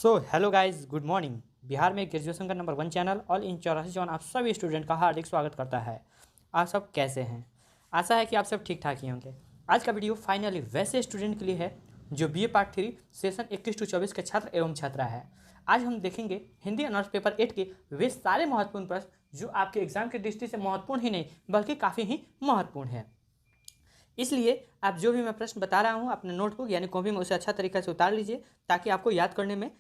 So hello guys, good morning. Bihar में graduation का number 1 channel all in 84 आप सभी स्टूडेंट का हार्दिक स्वागत करता है। आप सब कैसे हैं? आशा है कि आप सब ठीक ठाक ही होंगे। आज का वीडियो फाइनली वैसे स्टूडेंट के लिए है जो बीए पार्ट 3 सेशन 21 से 24 के छात्र एवं छात्रा है। आज हम देखेंगे हिंदी ऑनर्स पेपर 8 के वे सारे महत्वपूर्ण प्रश्न जो आपके एग्जाम की दृष्टि से महत्वपूर्ण ही नहीं बल्कि काफ़ी ही महत्वपूर्ण है। इसलिए आप जो भी मैं प्रश्न बता रहा हूँ अपने नोटबुक यानी कॉपी में उसे अच्छा तरीके से उतार लीजिए ताकि आपको याद करने में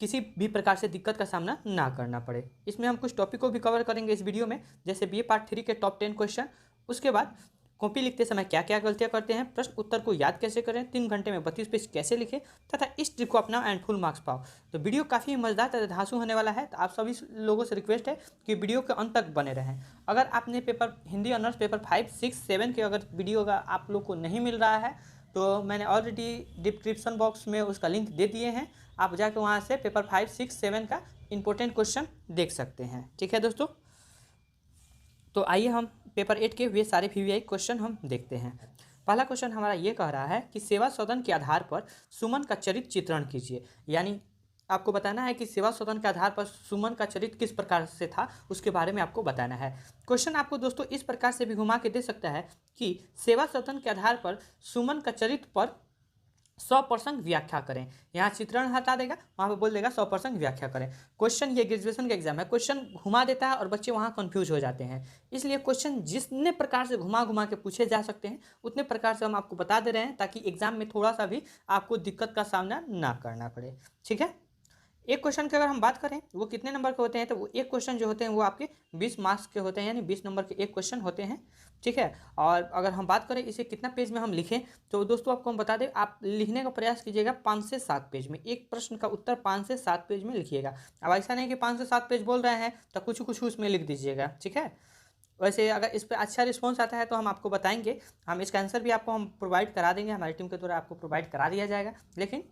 किसी भी प्रकार से दिक्कत का सामना ना करना पड़े। इसमें हम कुछ टॉपिक को भी कवर करेंगे इस वीडियो में, जैसे बीए पार्ट 3 के टॉप 10 क्वेश्चन। उसके बाद कॉपी लिखते समय क्या क्या गलतियां करते हैं, प्रश्न उत्तर को याद कैसे करें, 3 घंटे में 32 पेज कैसे लिखें तथा इस ट्रिक को अपना एंड फुल मार्क्स पाओ। तो वीडियो काफ़ी मज़ेदार तथा धांसू होने वाला है, तो आप सभी लोगों से रिक्वेस्ट है कि वीडियो के अंत तक बने रहें। अगर आपने पेपर हिंदी ऑनर्स पेपर 5, 6, 7 के अगर वीडियो का आप लोग को नहीं मिल रहा है तो मैंने ऑलरेडी डिस्क्रिप्शन बॉक्स में उसका लिंक दे दिए हैं। आप जाकर वहाँ से पेपर 5, 6, 7 का इंपॉर्टेंट क्वेश्चन देख सकते हैं। ठीक है दोस्तों, तो आइए हम पेपर 8 के वे सारे VVI क्वेश्चन हम देखते हैं। पहला क्वेश्चन हमारा ये कह रहा है कि सेवा सदन के आधार पर सुमन का चरित्र चित्रण कीजिए। यानी आपको बताना है कि सेवा सदन के आधार पर सुमन का चरित्र किस प्रकार से था, उसके बारे में आपको बताना है। क्वेश्चन आपको दोस्तों इस प्रकार से भी घुमा के दे सकता है कि सेवा सदन के आधार पर सुमन का चरित्र पर 100% व्याख्या करें। यहाँ चित्रण हटा देगा, वहाँ पे बोल देगा 100% व्याख्या करें। क्वेश्चन ये ग्रेजुएशन का एग्जाम है, क्वेश्चन घुमा देता है और बच्चे वहाँ कंफ्यूज हो जाते हैं। इसलिए क्वेश्चन जितने प्रकार से घुमा घुमा के पूछे जा सकते हैं उतने प्रकार से हम आपको बता दे रहे हैं ताकि एग्जाम में थोड़ा सा भी आपको दिक्कत का सामना ना करना पड़े। ठीक है, एक क्वेश्चन की अगर हम बात करें वो कितने नंबर के होते हैं, तो वो एक क्वेश्चन जो होते हैं वो आपके 20 मार्क्स के होते हैं, यानी 20 नंबर के एक क्वेश्चन होते हैं। ठीक है, और अगर हम बात करें इसे कितना पेज में हम लिखें, तो दोस्तों आपको हम बता दें, आप लिखने का प्रयास कीजिएगा 5 से 7 पेज में। एक प्रश्न का उत्तर 5 से 7 पेज में लिखिएगा। अब ऐसा नहीं कि 5 से 7 पेज बोल रहे हैं तो कुछ कुछ उसमें लिख दीजिएगा। ठीक है, वैसे अगर इस पर अच्छा रिस्पॉन्स आता है तो हम आपको बताएंगे, हम इसका आंसर भी आपको हम प्रोवाइड करा देंगे, हमारी टीम के द्वारा आपको प्रोवाइड करा दिया जाएगा। लेकिन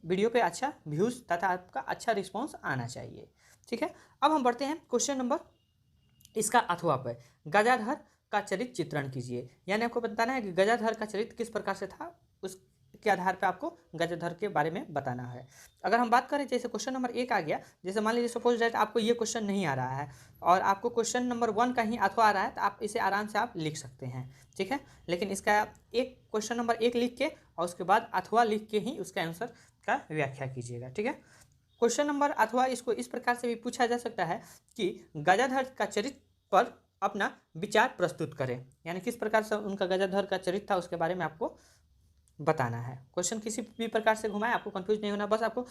वीडियो पे अच्छा व्यूज़ तथा आपका अच्छा रिस्पांस आना चाहिए। ठीक है, अब हम बढ़ते हैं क्वेश्चन नंबर इसका अथवा पर। गजाधर का चरित्र चित्रण कीजिए। यानी आपको बताना है कि गजाधर का चरित्र किस प्रकार से था, उसके आधार पर आपको गजाधर के बारे में बताना है। अगर हम बात करें जैसे क्वेश्चन नंबर 1 आ गया, जैसे मान लीजिए सपोज दैट आपको ये क्वेश्चन नहीं आ रहा है और आपको क्वेश्चन नंबर 1 का ही अथवा आ रहा है, तो आप इसे आराम से आप लिख सकते हैं। ठीक है, लेकिन इसका एक क्वेश्चन नंबर 1 लिख के और उसके बाद अथवा लिख के ही उसका आंसर का व्याख्या कीजिएगा। ठीक है, क्वेश्चन नंबर अथवा इसको इस प्रकार से भी पूछा जा सकता है कि गजाधर का चरित्र पर अपना विचार प्रस्तुत करें। यानी किस प्रकार से उनका गजाधर का चरित्र था उसके बारे में आपको बताना है। क्वेश्चन किसी भी प्रकार से घुमाए, आपको कंफ्यूज नहीं होना, बस आपको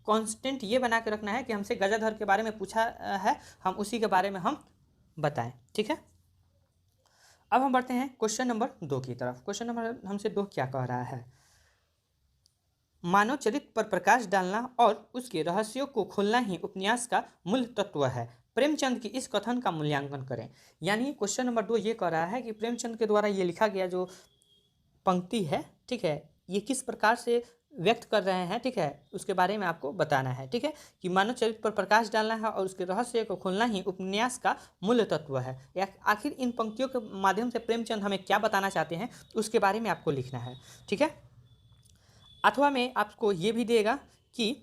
कांस्टेंट ये बना के रखना है कि हमसे गजाधर के बारे में पूछा है, हम उसी के बारे में हम बताएं। ठीक है, अब हम बढ़ते हैं क्वेश्चन नंबर 2 की तरफ। क्वेश्चन नंबर हमसे 2 क्या कह रहा है, मानव चरित्र पर प्रकाश डालना और उसके रहस्यों को खोलना ही उपन्यास का मूल तत्व है। प्रेमचंद की इस कथन का मूल्यांकन करें। यानी क्वेश्चन नंबर 2 ये कह रहा है कि प्रेमचंद के द्वारा ये लिखा गया जो पंक्ति है, ठीक है, ये किस प्रकार से व्यक्त कर रहे हैं, ठीक है, उसके बारे में आपको बताना है। ठीक है, कि मानव चरित्र पर प्रकाश डालना है और उसके रहस्य को खोलना ही उपन्यास का मूल तत्व है। या आखिर इन पंक्तियों के माध्यम से प्रेमचंद हमें क्या बताना चाहते हैं उसके बारे में आपको लिखना है। ठीक है, अथवा में आपको ये भी देगा कि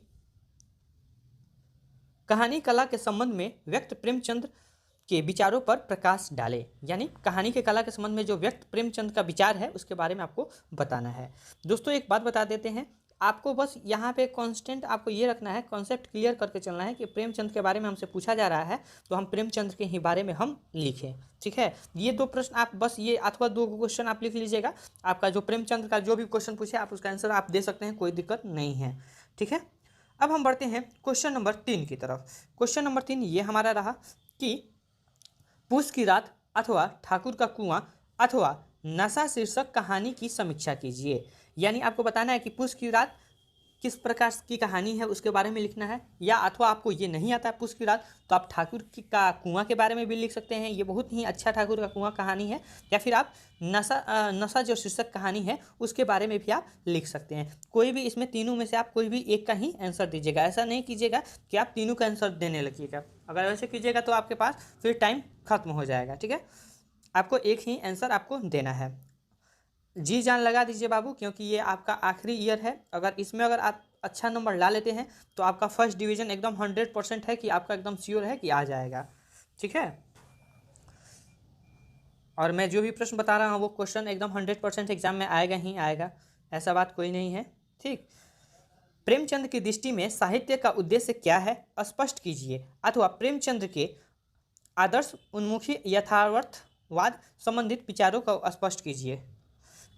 कहानी कला के संबंध में व्यक्त प्रेमचंद के विचारों पर प्रकाश डाले। यानी कहानी के कला के संबंध में जो व्यक्त प्रेमचंद का विचार है उसके बारे में आपको बताना है। दोस्तों एक बात बता देते हैं, आपको बस यहाँ पे कांस्टेंट आपको ये रखना है, कॉन्सेप्ट क्लियर करके चलना है कि प्रेमचंद के बारे में हमसे पूछा जा रहा है तो हम प्रेमचंद के ही बारे में हम लिखें। ठीक है, ये 2 प्रश्न आप बस ये अथवा 2 क्वेश्चन आप लिख लीजिएगा। आपका जो प्रेमचंद का जो भी क्वेश्चन पूछे आप उसका आंसर आप दे सकते हैं, कोई दिक्कत नहीं है। ठीक है, अब हम बढ़ते हैं क्वेश्चन नंबर 3 की तरफ। क्वेश्चन नंबर 3 ये हमारा रहा कि पूस की रात अथवा ठाकुर का कुआं अथवा नशा शीर्षक कहानी की समीक्षा कीजिए। यानी आपको बताना है कि पूस की रात किस प्रकार की कहानी है उसके बारे में लिखना है, या अथवा आपको ये नहीं आता है पूस की रात तो आप ठाकुर का कुआं के बारे में भी लिख सकते हैं, ये बहुत ही अच्छा ठाकुर का कुआं कहानी है। या फिर आप नशा जो शीर्षक कहानी है उसके बारे में भी आप लिख सकते हैं। कोई भी इसमें तीनों में से आप कोई भी एक का ही आंसर दीजिएगा। ऐसा नहीं कीजिएगा कि आप तीनों का आंसर देने लगिएगा, अगर वैसे कीजिएगा तो आपके पास फिर टाइम खत्म हो जाएगा। ठीक है, आपको एक ही आंसर आपको देना है। जी जान लगा दीजिए बाबू, क्योंकि ये आपका आखिरी ईयर है। अगर इसमें अगर आप अच्छा नंबर ला लेते हैं तो आपका फर्स्ट डिवीज़न एकदम 100% है कि आपका एकदम श्योर है कि आ जाएगा। ठीक है, और मैं जो भी प्रश्न बता रहा हूँ वो क्वेश्चन एकदम 100% एग्जाम में आएगा ही आएगा, ऐसा बात कोई नहीं है। ठीक, प्रेमचंद की दृष्टि में साहित्य का उद्देश्य क्या है, स्पष्ट कीजिए। अथवा प्रेमचंद के आदर्श उन्मुखी यथार्थवाद संबंधित विचारों को स्पष्ट कीजिए।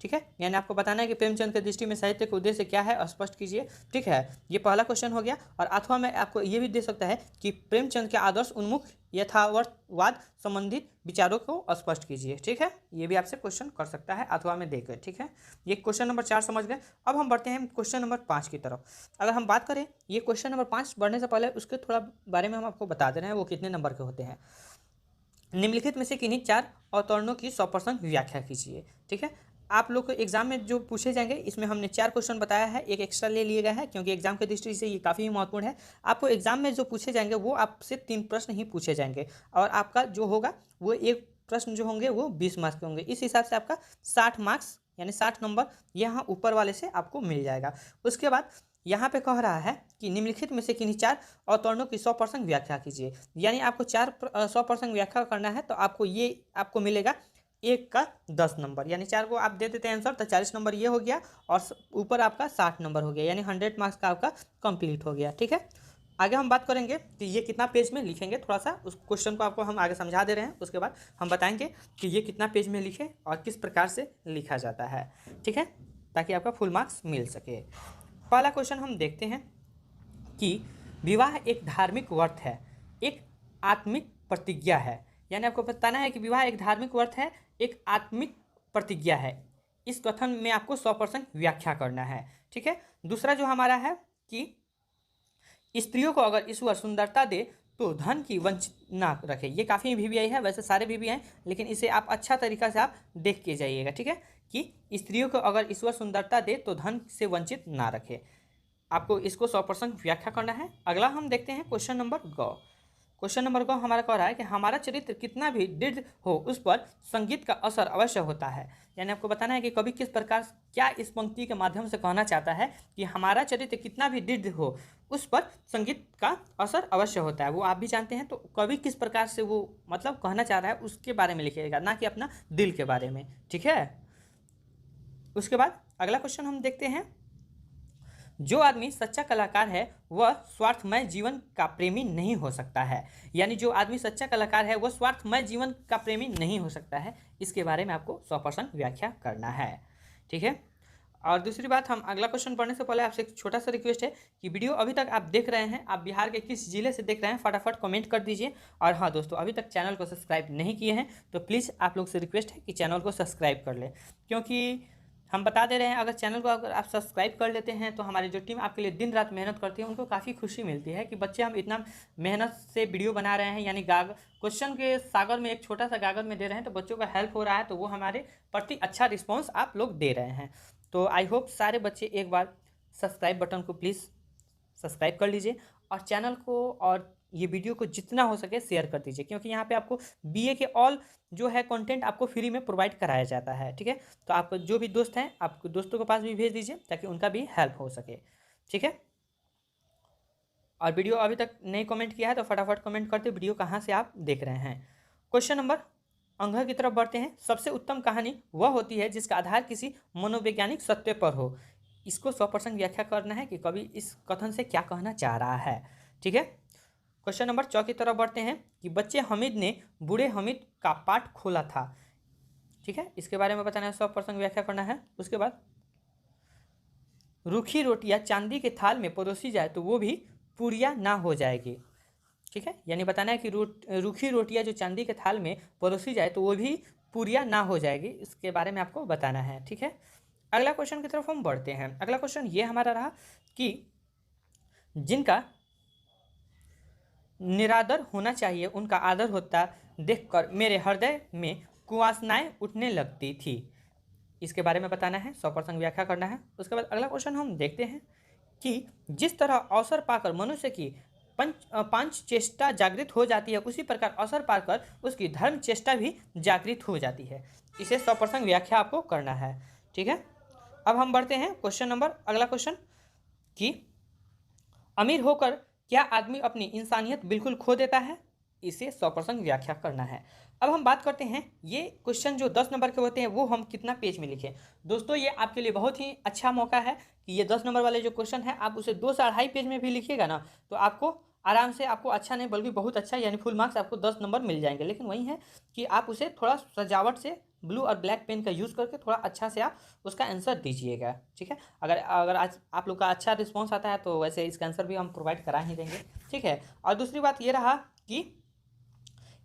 ठीक है, यानी आपको बताना है कि प्रेमचंद के दृष्टि में साहित्य का उद्देश्य क्या है, स्पष्ट कीजिए। ठीक है, ये पहला क्वेश्चन हो गया। और अथवा में आपको ये भी दे सकता है कि प्रेमचंद के आदर्श उन्मुख यथार्थवाद संबंधित विचारों को स्पष्ट कीजिए। ठीक है, ये भी आपसे क्वेश्चन कर सकता है अथवा में देकर। ठीक है, ये क्वेश्चन नंबर 4 समझ गए। अब हम बढ़ते हैं क्वेश्चन नंबर 5 की तरफ। अगर हम बात करें ये क्वेश्चन नंबर 5 बढ़ने से पहले उसके थोड़ा बारे में हम आपको बता दे रहे हैं वो कितने नंबर के होते हैं। निम्नलिखित में से किन्हीं 4 अवतरणों की 100% व्याख्या कीजिए। ठीक है, आप लोग को एग्जाम में जो पूछे जाएंगे इसमें हमने 4 क्वेश्चन बताया है, एक एक्स्ट्रा ले लिया गया है क्योंकि एग्जाम की दृष्टि से ये काफ़ी महत्वपूर्ण है। आपको एग्जाम में जो पूछे जाएंगे वो आपसे 3 प्रश्न ही पूछे जाएंगे और आपका जो होगा वो एक प्रश्न जो होंगे वो 20 मार्क्स के होंगे। इस हिसाब से आपका 60 मार्क्स यानी 60 नंबर यहाँ ऊपर वाले से आपको मिल जाएगा। उसके बाद यहाँ पे कह रहा है कि निम्नलिखित में से किन्हीं 4 अवतरणों की 100% व्याख्या कीजिए। यानी आपको 100% व्याख्या करना है तो आपको ये आपको मिलेगा 1 का 10 नंबर, यानी 4 को आप दे देते हैं आंसर तो 40 नंबर ये हो गया और ऊपर आपका 60 नंबर हो गया, यानी 100 मार्क्स का आपका कंप्लीट हो गया। ठीक है, आगे हम बात करेंगे कि ये कितना पेज में लिखेंगे, थोड़ा सा उस क्वेश्चन को आपको हम आगे समझा दे रहे हैं। उसके बाद हम बताएंगे कि ये कितना पेज में लिखे और किस प्रकार से लिखा जाता है। ठीक है, ताकि आपका फुल मार्क्स मिल सके। पहला क्वेश्चन हम देखते हैं कि विवाह एक धार्मिक व्रत है, एक आत्मिक प्रतिज्ञा है। यानी आपको बताना है कि विवाह एक धार्मिक व्रत है, एक आत्मिक प्रतिज्ञा है। इस कथन में आपको 100% व्याख्या करना है। ठीक है, दूसरा जो हमारा है कि स्त्रियों को अगर ईश्वर सुंदरता दे तो धन की वंचित ना रखे। ये काफ़ी VVI है, वैसे सारे VVI हैं लेकिन इसे आप अच्छा तरीका से आप देख के जाइएगा। ठीक है, कि स्त्रियों को अगर ईश्वर सुंदरता दे तो धन से वंचित ना रखे, आपको इसको 100% व्याख्या करना है। अगला हम देखते हैं क्वेश्चन नंबर ग। क्वेश्चन नंबर ग हमारा कह रहा है कि हमारा चरित्र कितना भी दृढ़ हो उस पर संगीत का असर अवश्य होता है। यानी आपको बताना है कि कवि किस प्रकार क्या इस पंक्ति के माध्यम से कहना चाहता है कि हमारा चरित्र कितना भी दृढ़ हो उस पर संगीत का असर अवश्य होता है। वो आप भी जानते हैं, तो कवि किस प्रकार से वो मतलब कहना चाह रहा है उसके बारे में लिखिएगा, ना कि अपना दिल के बारे में। ठीक है, उसके बाद अगला क्वेश्चन हम देखते हैं, जो आदमी सच्चा कलाकार है वह स्वार्थमय जीवन का प्रेमी नहीं हो सकता है। यानी जो आदमी सच्चा कलाकार है वह स्वार्थमय जीवन का प्रेमी नहीं हो सकता है, इसके बारे में आपको 100% व्याख्या करना है। ठीक है, और दूसरी बात, हम अगला क्वेश्चन पढ़ने से पहले आपसे एक छोटा सा रिक्वेस्ट है कि वीडियो अभी तक आप देख रहे हैं, आप बिहार के किस जिले से देख रहे हैं फटाफट कमेंट कर दीजिए। और हाँ दोस्तों, अभी तक चैनल को सब्सक्राइब नहीं किए हैं तो प्लीज़ आप लोग से रिक्वेस्ट है कि चैनल को सब्सक्राइब कर लें, क्योंकि हम बता दे रहे हैं अगर चैनल को अगर आप सब्सक्राइब कर लेते हैं तो हमारी जो टीम आपके लिए दिन रात मेहनत करती है उनको काफ़ी खुशी मिलती है कि बच्चे हम इतना मेहनत से वीडियो बना रहे हैं, यानी क्वेश्चन के सागर में एक छोटा सा गागर में दे रहे हैं तो बच्चों का हेल्प हो रहा है, तो वो हमारे प्रति अच्छा रिस्पॉन्स आप लोग दे रहे हैं। तो आई होप सारे बच्चे एक बार सब्सक्राइब बटन को प्लीज़ सब्सक्राइब कर लीजिए और चैनल को और ये वीडियो को जितना हो सके शेयर कर दीजिए, क्योंकि यहाँ पे आपको BA के ऑल जो है कंटेंट आपको फ्री में प्रोवाइड कराया जाता है। ठीक है, तो आप जो भी दोस्त हैं आपको दोस्तों के पास भी भेज दीजिए ताकि उनका भी हेल्प हो सके। ठीक है, और वीडियो अभी तक नहीं कमेंट किया है तो फटाफट कमेंट करते वीडियो कहाँ से आप देख रहे हैं। क्वेश्चन नंबर अंग की तरफ बढ़ते हैं। सबसे उत्तम कहानी वह होती है जिसका आधार किसी मनोवैज्ञानिक सत्य पर हो। इसको 100% व्याख्या करना है कि कवि इस कथन से क्या कहना चाह रहा है। ठीक है, क्वेश्चन नंबर 4 की तरफ बढ़ते हैं कि बच्चे हामिद ने बूढ़े हामिद का पाठ खोला था। ठीक है, इसके बारे में बताना है, 100% व्याख्या करना है। उसके बाद रूखी रोटियां चांदी के थाल में परोसी जाए तो वो भी पूरिया ना हो जाएगी। ठीक है, यानी बताना है कि रूखी रोटियां जो चांदी के थाल में परोसी जाए तो वो भी पूरिया ना हो जाएगी, इसके बारे में आपको बताना है। ठीक है, अगला क्वेश्चन की तरफ हम बढ़ते हैं। अगला क्वेश्चन ये हमारा रहा कि जिनका निरादर होना चाहिए उनका आदर होता देखकर मेरे हृदय में कुवासनाएं उठने लगती थी। इसके बारे में बताना है, 100% व्याख्या करना है। उसके बाद अगला क्वेश्चन हम देखते हैं कि जिस तरह अवसर पाकर मनुष्य की पांच चेष्टा जागृत हो जाती है उसी प्रकार अवसर पाकर उसकी धर्म चेष्टा भी जागृत हो जाती है। इसे 100% व्याख्या आपको करना है। ठीक है, अब हम बढ़ते हैं क्वेश्चन नंबर अगला क्वेश्चन कि अमीर होकर क्या आदमी अपनी इंसानियत बिल्कुल खो देता है? इसे 100% व्याख्या करना है। अब हम बात करते हैं ये क्वेश्चन जो 10 नंबर के होते हैं वो हम कितना पेज में लिखें। दोस्तों ये आपके लिए बहुत ही अच्छा मौका है कि ये 10 नंबर वाले जो क्वेश्चन है आप उसे 2 से 2.5 पेज में भी लिखिएगा ना, तो आपको आराम से, आपको अच्छा नहीं बल्कि बहुत अच्छा, यानी फुल मार्क्स आपको 10 नंबर मिल जाएंगे। लेकिन वही है कि आप उसे थोड़ा सजावट से ब्लू और ब्लैक पेन का यूज़ करके थोड़ा अच्छा से आप उसका आंसर दीजिएगा, ठीक है। अगर अगर आज आप लोग का अच्छा रिस्पॉन्स आता है तो वैसे इसका आंसर भी हम प्रोवाइड करा ही देंगे, ठीक है। और दूसरी बात ये रहा कि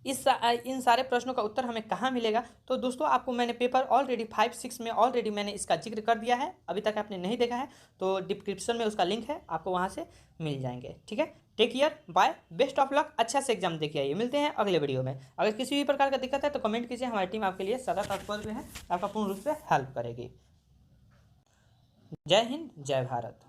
इन सारे प्रश्नों का उत्तर हमें कहाँ मिलेगा। तो दोस्तों आपको मैंने पेपर ऑलरेडी 5-6 में ऑलरेडी मैंने इसका जिक्र कर दिया है, अभी तक आपने नहीं देखा है तो डिस्क्रिप्शन में उसका लिंक है, आपको वहाँ से मिल जाएंगे, ठीक है। Take care, bye, best of luck, अच्छा से एग्जाम देखिए आइए। मिलते हैं अगले वीडियो में। अगर किसी भी प्रकार का दिक्कत है तो कमेंट कीजिए, हमारी टीम आपके लिए सदा तत्पर है, आपका पूर्ण रूप से हेल्प करेगी। जय हिंद, जय भारत।